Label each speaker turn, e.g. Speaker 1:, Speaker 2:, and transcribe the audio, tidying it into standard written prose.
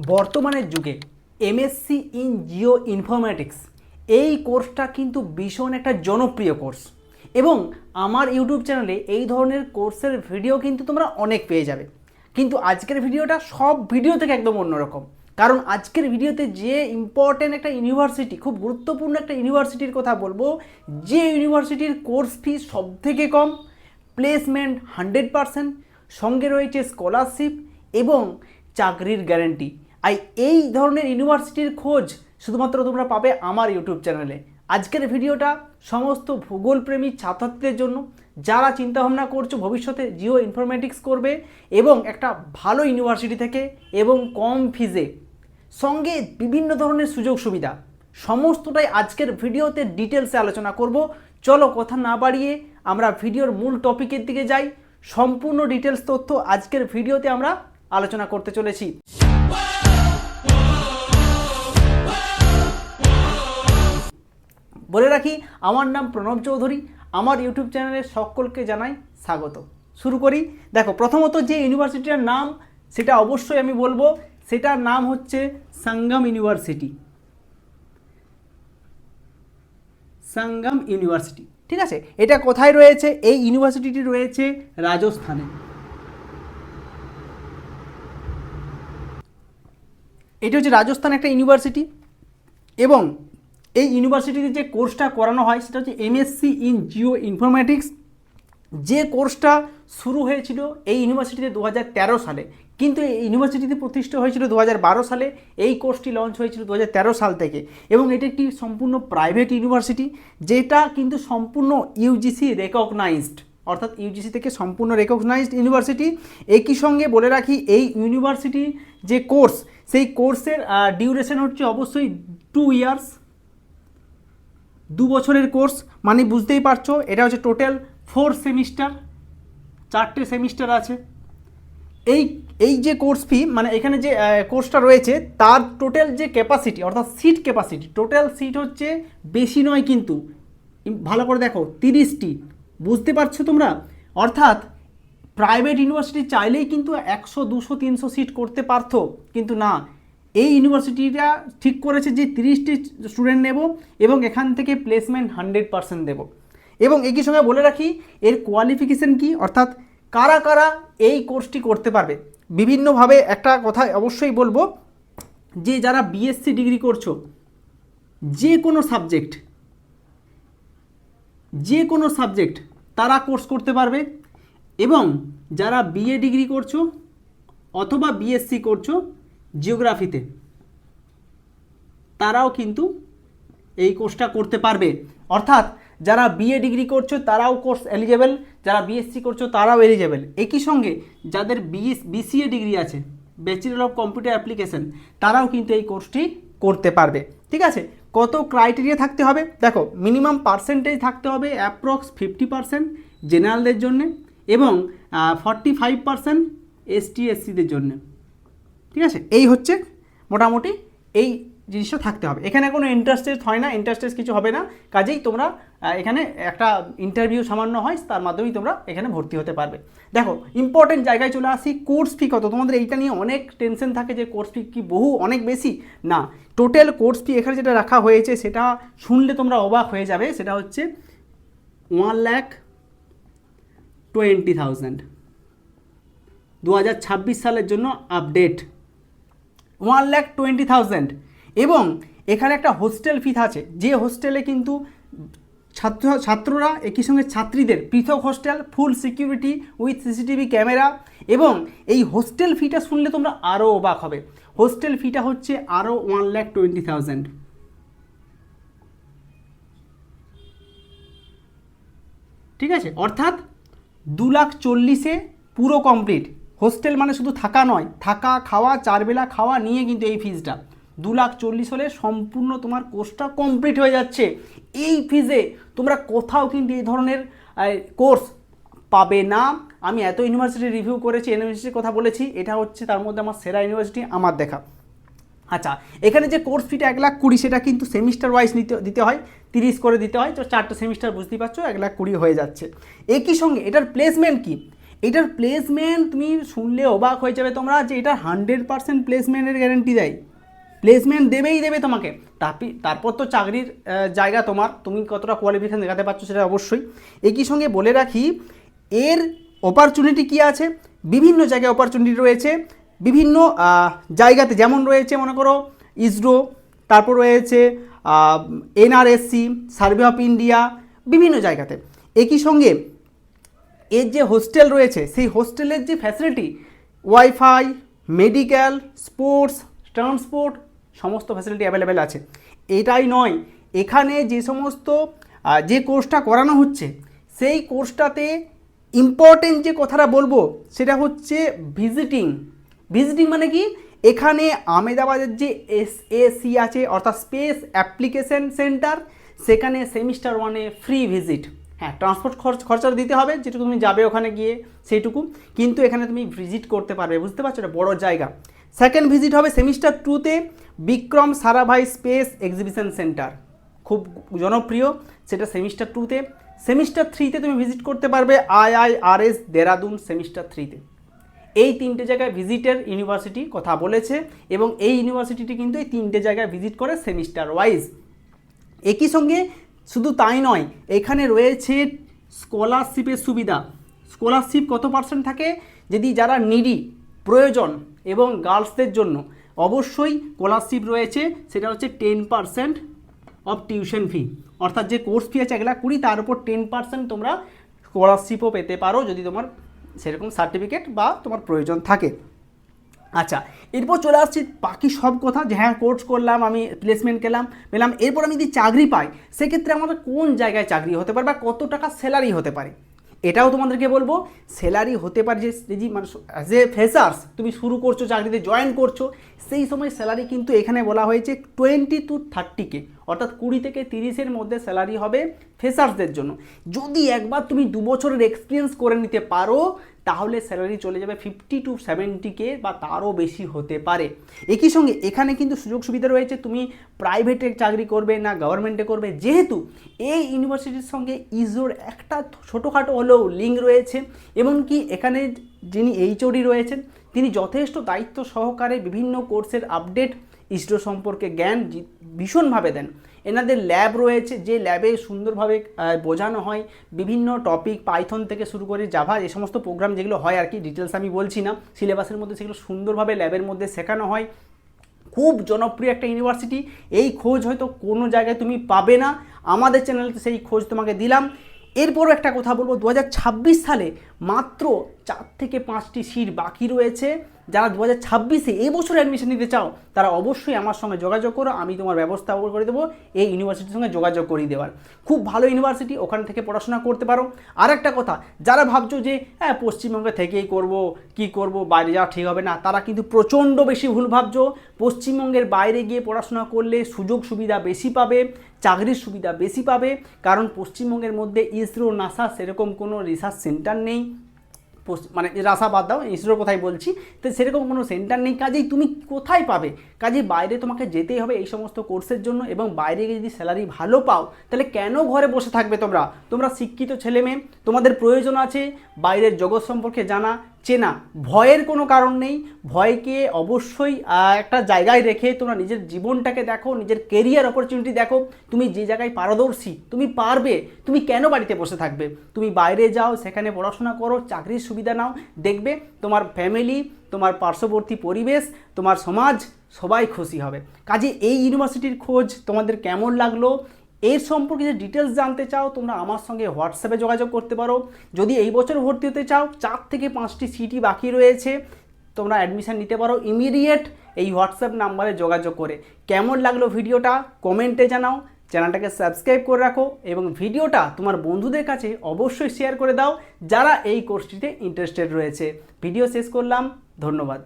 Speaker 1: বর্তমানের যুগে MSc in Jio informatics এই কোর্সটা কিন্তু ভীষণ একটা জনপ্রিয় কোর্স এবং আমার ইউটিউব চ্যানেলে এই ধরনের কোর্সের ভিডিও কিন্তু তোমরা অনেক পেয়ে যাবে। কিন্তু আজকের ভিডিওটা সব ভিডিও থেকে একদম অন্যরকম, কারণ আজকের ভিডিওতে যে ইম্পর্টেন্ট একটা ইউনিভার্সিটি, খুব গুরুত্বপূর্ণ একটা ইউনিভার্সিটির কথা বলবো, যে ইউনিভার্সিটির কোর্স ফি সবথেকে কম, প্লেসমেন্ট 100%, সঙ্গে রয়েছে স্কলারশিপ এবং চাকরির গ্যারান্টি। আর এই ধরনের ইউনিভার্সিটির খোঁজ শুধুমাত্র তোমরা পাবে আমার ইউটিউব চ্যানেলে। আজকের ভিডিওটা সমস্ত ভূগোলপ্রেমী ছাত্রছাত্রীদের জন্য, যারা চিন্তাভাবনা করছো ভবিষ্যতে জিও ইনফরমেটিক্স করবে এবং একটা ভালো ইউনিভার্সিটি থেকে এবং কম ফিজে, সঙ্গে বিভিন্ন ধরনের সুযোগ সুবিধা, সমস্তটাই আজকের ভিডিওতে ডিটেলসে আলোচনা করব। চলো কথা না বাড়িয়ে আমরা ভিডিওর মূল টপিকের দিকে যাই। সম্পূর্ণ ডিটেলস তথ্য আজকের ভিডিওতে আমরা আলোচনা করতে চলেছি। বলে রাখি, আমার নাম প্রণব চৌধুরী, আমার ইউটিউব চ্যানেলে সকলকে জানাই স্বাগত। শুরু করি। দেখো, প্রথমত যে ইউনিভার্সিটির নাম সেটা অবশ্যই আমি বলবো, সেটার নাম হচ্ছে সঙ্গম ইউনিভার্সিটি। সঙ্গম ইউনিভার্সিটি, ঠিক আছে। এটা কোথায় রয়েছে? এই ইউনিভার্সিটিটি রয়েছে রাজস্থানে। এটা হচ্ছে রাজস্থান একটা ইউনিভার্সিটি এবং এই ইউনিভার্সিটিতে যে কোর্সটা করানো হয় সেটা হচ্ছে এমএসসি ইন জিও ইনফরমেটিক্স। যে কোর্সটা শুরু হয়েছিল এই ইউনিভার্সিটিতে 2013 সালে, কিন্তু এই ইউনিভার্সিটিতে প্রতিষ্ঠা হয়েছিল 2012 সালে। এই কোর্সটি লঞ্চ হয়েছিল 2013 সাল থেকে এবং এটি একটি সম্পূর্ণ প্রাইভেট ইউনিভার্সিটি, যেটা কিন্তু সম্পূর্ণ ইউজিসি রেকগনাইজড, অর্থাৎ ইউজিসি থেকে সম্পূর্ণ রেকগনাইজড ইউনিভার্সিটি। একই সঙ্গে বলে রাখি, এই ইউনিভার্সিটি যে কোর্স, সেই কোর্সের ডিউরেশন হচ্ছে অবশ্যই 2 ইয়ার্স, 2 বছরের কোর্স। মানে বুঝতেই পারছো, এটা হচ্ছে টোটাল 4 সেমিস্টার, 4টে সেমিস্টার আছে। এই যে কোর্স ফি, মানে এখানে যে কোর্সটা রয়েছে তার টোটাল যে ক্যাপাসিটি, অর্থাৎ সিট ক্যাপাসিটি, টোটাল সিট হচ্ছে বেশি নয় কিন্তু, ভালো করে দেখো, 30টি। বুঝতে পারছো তোমরা? অর্থাৎ প্রাইভেট ইউনিভার্সিটি চাইলেই কিন্তু 100, 200, 300 সিট করতে পারতো, কিন্তু না, এই ইউনিভার্সিটিটা ঠিক করেছে যে 30টি স্টুডেন্ট নেব এবং এখান থেকে প্লেসমেন্ট 100% দেব। এবং একই সঙ্গে বলে রাখি, এর কোয়ালিফিকেশান কি, অর্থাৎ কারা কারা এই কোর্সটি করতে পারবে। বিভিন্নভাবে একটা কথা অবশ্যই বলবো, যে যারা বিএসসি ডিগ্রি করছো, যে কোনো সাবজেক্ট তারা কোর্স করতে পারবে, এবং যারা বিএ ডিগ্রি করছো অথবা বিএসসি করছো জিওগ্রাফিতে, তারাও কিন্তু এই কোর্সটা করতে পারবে। অর্থাৎ যারা বিএ ডিগ্রি করছো তারাও কোর্স এলিজেবল, যারা বিএসসি করছো তারাও এলিজেবল। একই সঙ্গে যাদের বিসিএ ডিগ্রি আছে, ব্যাচেলর অফ কম্পিউটার অ্যাপ্লিকেশন, তারাও কিন্তু এই কোর্সটি করতে পারবে। ঠিক আছে, কত ক্রাইটেরিয়া থাকতে হবে? দেখো, মিনিমাম পার্সেন্টেজ থাকতে হবে অ্যাপ্রক্স 50% জেনারেলদের জন্য এবং 45% এসটি এসসিদের জন্য। ঠিক আছে, এই হচ্ছে মোটামুটি এই জিনিসটা থাকতে হবে। এখানে কোনো ইন্টারেস্ট টেস্ট হয় না, ইন্টারেস্ট টেস্ট কিছু হবে না। কাজেই তোমরা এখানে একটা ইন্টারভিউ সামান্য হয়, তার মাধ্যমেই তোমরা এখানে ভর্তি হতে পারবে। দেখো, ইম্পর্টেন্ট জায়গায় চলে আসি। কোর্স ফি কত? তোমাদের এইটা নিয়ে অনেক টেনশন থাকে যে কোর্স ফি কি অনেক বেশি। না, টোটাল কোর্স ফি এখানে যেটা রাখা হয়েছে সেটা শুনলে তোমরা অবাক হয়ে যাবে। সেটা হচ্ছে 1,20,000, 2026 সালের জন্য আপডেট, 1,20,000। এবং এখানে একটা হোস্টেল ফি আছে, যে হোস্টেলে কিন্তু ছাত্ররা একই সঙ্গে ছাত্রীদের পৃথক hostel, full security with CCTV camera. এবং এই হোস্টেল ফিটা শুনলে তোমরা আরও অবাক হবে। হোস্টেল ফিটা হচ্ছে আরও 1,20,000। ঠিক আছে, অর্থাৎ 2,40,000-এ পুরো কমপ্লিট। হোস্টেল মানে শুধু থাকা নয়, থাকা খাওয়া 4 বেলা খাওয়া নিয়ে কিন্তু এই ফিজটা 2,40,000 হলে সম্পূর্ণ তোমার কোর্সটা কমপ্লিট হয়ে যাচ্ছে। এই ফিজে তোমরা কোথাও কিন্তু এই ধরনের কোর্স পাবে না। আমি এত ইউনিভার্সিটি রিভিউ করেছি, ইউনিভার্সিটির কথা বলেছি, এটা হচ্ছে তার মধ্যে আমার সেরা ইউনিভার্সিটি আমার দেখা। আচ্ছা, এখানে যে কোর্স ফিটা 1,20,000 সেটা কিন্তু সেমিস্টার ওয়াইজ দিতে হয়, 30 করে দিতে হয়। তো 4টে সেমিস্টার বুঝতেই পারছো, 1,20,000 হয়ে যাচ্ছে। একই সঙ্গে এটার প্লেসমেন্ট কি? এটার প্লেসমেন্ট তুমি শুনলে অবাক হয়ে যাবে তোমরা, যে এটা 100% প্লেসমেন্টের গ্যারান্টি দেয়। প্লেসমেন্ট দেবেই দেবে তোমাকে। তারপর তো চাকরির জায়গা তোমার, তুমি কতটা কোয়ালিফিকেশন দেখাতে পারছো সেটা অবশ্যই। একই সঙ্গে বলে রাখি এর অপরচুনিটি কী আছে, বিভিন্ন জায়গায় অপরচুনিটি রয়েছে, বিভিন্ন জায়গাতে, যেমন রয়েছে মনে করো ইসরো, তারপর রয়েছে NRSC, সার্ভে অফ ইন্ডিয়া, বিভিন্ন জায়গাতে। একই সঙ্গে এর যে হোস্টেল রয়েছে সেই হোস্টেলের যে facility, wifi, medical, sports, transport, সমস্ত ফ্যাসিলিটি অ্যাভেলেবেল আছে। এটাই নয়, এখানে যে সমস্ত যে কোর্সটা করানো হচ্ছে সেই কোর্সটাতে ইম্পর্টেন্ট যে কথাটা বলবো সেটা হচ্ছে ভিজিটিং। ভিজিটিং মানে কি, এখানে আহমেদাবাদের যে SAC আছে অর্থাৎ স্পেস অ্যাপ্লিকেশন সেন্টার, সেখানে সেমিস্টার 1-এ ফ্রি ভিজিট। হ্যাঁ, ট্রান্সপোর্ট খরচা দিতে হবে, যেটুকু তুমি যাবে ওখানে গিয়ে সেইটুকু, কিন্তু এখানে তুমি ভিজিট করতে পারবে, বুঝতে পারছো, এটা বড় জায়গা। সেকেন্ড ভিজিট হবে সেমিস্টার 2-তে Vikram Sarabhai space exhibition centre, খুব জনপ্রিয়, সেটা সেমিস্টার 2-তে। সেমিস্টার 3-তে তুমি ভিজিট করতে পারবে IIRS দেরাদুন সেমিস্টার 3-তে। এই 3টে জায়গায় ভিজিটের ইউনিভার্সিটি কথা বলেছে, এবং এই ইউনিভার্সিটিটি কিন্তু এই 3টে জায়গায় ভিজিট করে সেমিস্টার ওয়াইজ। একই সঙ্গে শুধু তাই নয়, এখানে রয়েছে স্কলারশিপের সুবিধা। স্কলারশিপ কত পার্সেন্ট থাকে, যদি যারা নিডি প্রয়োজন এবং গার্লসদের জন্য অবশ্যই স্কলারশিপ রয়েছে, সেটা হচ্ছে 10% অফ টিউশন ফি, অর্থাৎ যে কোর্স ফি আছে 1,20,000, তার উপর 10% তোমরা স্কলারশিপও পেতে পারো যদি তোমার সেরকম সার্টিফিকেট বা তোমার প্রয়োজন থাকে। আচ্ছা, এরপর চলে আসছি বাকি সব কথা, যে হ্যাঁ কোর্স করলাম, আমি প্লেসমেন্ট পেলাম, এরপর আমি যদি চাকরি পাই সেক্ষেত্রে আমাদের কোন জায়গায় চাকরি হতে পারে বা কত টাকা স্যালারি হতে পারে, এটাও তোমাদেরকে বলবো। স্যালারি হতে পারে যে যদি মানে অ্যাজ এ ফ্রেশার্স তুমি শুরু করছো, চাকরিতে জয়েন করছো, সেই সময় স্যালারি কিন্তু এখানে বলা হয়েছে 20 to 30K, অর্থাৎ 20 থেকে 30-এর মধ্যে স্যালারি হবে ফ্রেশার্সদের জন্য। যদি একবার তুমি 2 বছরের এক্সপিরিয়েন্স করে নিতে পারো তাহলে স্যালারি চলে যাবে 50 to 70K বা তারও বেশি হতে পারে। একই সঙ্গে এখানে কিন্তু সুযোগ সুবিধা রয়েছে, তুমি প্রাইভেটে চাকরি করবে না গভর্নমেন্টে করবে, যেহেতু এই ইউনিভার্সিটির সঙ্গে ইসরোর একটা ছোটোখাটো হলেও লিঙ্ক রয়েছে, এমনকি এখানে যিনি HOD রয়েছেন তিনি যথেষ্ট দায়িত্ব সহকারে বিভিন্ন কোর্সের আপডেট, ইসরো সম্পর্কে জ্ঞান ভীষণভাবে দেন। এনাদের ল্যাব রয়েছে, যে ল্যাবে সুন্দরভাবে বোঝানো হয় বিভিন্ন টপিক, পাইথন থেকে শুরু করে জাভা, এই সমস্ত প্রোগ্রাম যেগুলো হয় আর কি, ডিটেলস আমি বলছি না, সিলেবাসের মধ্যে সেগুলো সুন্দরভাবে ল্যাবের মধ্যে শেখানো হয়। খুব জনপ্রিয় একটা ইউনিভার্সিটি, এই খোঁজ হয়তো কোনো জায়গায় তুমি পাবে না, আমাদের চ্যানেলে সেই খোঁজ তোমাকে দিলাম। এরপরও একটা কথা বলবো, 2026 সালে মাত্র 4 থেকে 5টি সিট বাকি রয়েছে। যারা 2026-এ এই বছর অ্যাডমিশন নিতে চাও তারা অবশ্যই আমার সঙ্গে যোগাযোগ করো, আমি তোমার ব্যবস্থা করে দেবো এই ইউনিভার্সিটির সঙ্গে যোগাযোগ করিয়ে দেওয়ার। খুব ভালো ইউনিভার্সিটি, ওখান থেকে পড়াশোনা করতে পারো। আর একটা কথা, যারা ভাবছো যে হ্যাঁ পশ্চিমবঙ্গে থেকেই করব, কি করব, বাইরে যাওয়া ঠিক হবে না, তারা কিন্তু প্রচণ্ড বেশি ভুল ভাবছো। পশ্চিমবঙ্গের বাইরে গিয়ে পড়াশোনা করলে সুযোগ সুবিধা বেশি পাবে, চাকরির সুবিধা বেশি পাবে, কারণ পশ্চিমবঙ্গের মধ্যে ইসরো, নাসা সেরকম কোনো রিসার্চ সেন্টার নেই, মানে রাসা বাদ দাও, ইসরোর কথাই বলছি, তো সেরকম কোনো সেন্টার নেই। কাজেই তুমি কোথায় পাবে, কাজেই বাইরে তোমাকে যেতেই হবে এই সমস্ত কোর্সের জন্য, এবং বাইরে গিয়ে যদি স্যালারি ভালো পাও তাহলে কেন ঘরে বসে থাকবে তোমরা শিক্ষিত ছেলে মেয়ে, তোমাদের প্রয়োজন আছে বাইরের জগৎ সম্পর্কে জানা চেনা, ভয়ের কোনো কারণ নেই। ভয়কে অবশ্যই একটা জায়গায় রেখে তোমরা নিজের জীবনটাকে দেখো, নিজের কেরিয়ার অপরচুনিটি দেখো, তুমি যে জায়গায় পারদর্শী তুমি পারবে, তুমি কেন বাড়িতে বসে থাকবে, তুমি বাইরে যাও, সেখানে পড়াশোনা করো, চাকরির সুবিধা নাও, দেখবে তোমার ফ্যামিলি, তোমার পার্শ্ববর্তী পরিবেশ, তোমার সমাজ সবাই খুশি হবে। কাজে এই ইউনিভার্সিটির খোঁজ তোমাদের কেমন লাগলো, এর সম্পর্কে যে ডিটেলস জানতে চাও তোমরা আমার সঙ্গে হোয়াটসঅ্যাপে যোগাযোগ করতে পারো। যদি এই বছর ভর্তি হতে চাও, 4 থেকে 5টি সিটই বাকি রয়েছে, তোমরা অ্যাডমিশান নিতে পারো ইমিডিয়েট এই হোয়াটসঅ্যাপ নাম্বারে যোগাযোগ করে। কেমন লাগলো ভিডিওটা কমেন্টে জানাও, চ্যানেলটাকে সাবস্ক্রাইব করে রাখো এবং ভিডিওটা তোমার বন্ধুদের কাছে অবশ্যই শেয়ার করে দাও যারা এই কোর্সটিতে ইন্টারেস্টেড রয়েছে। ভিডিও শেষ করলাম, ধন্যবাদ।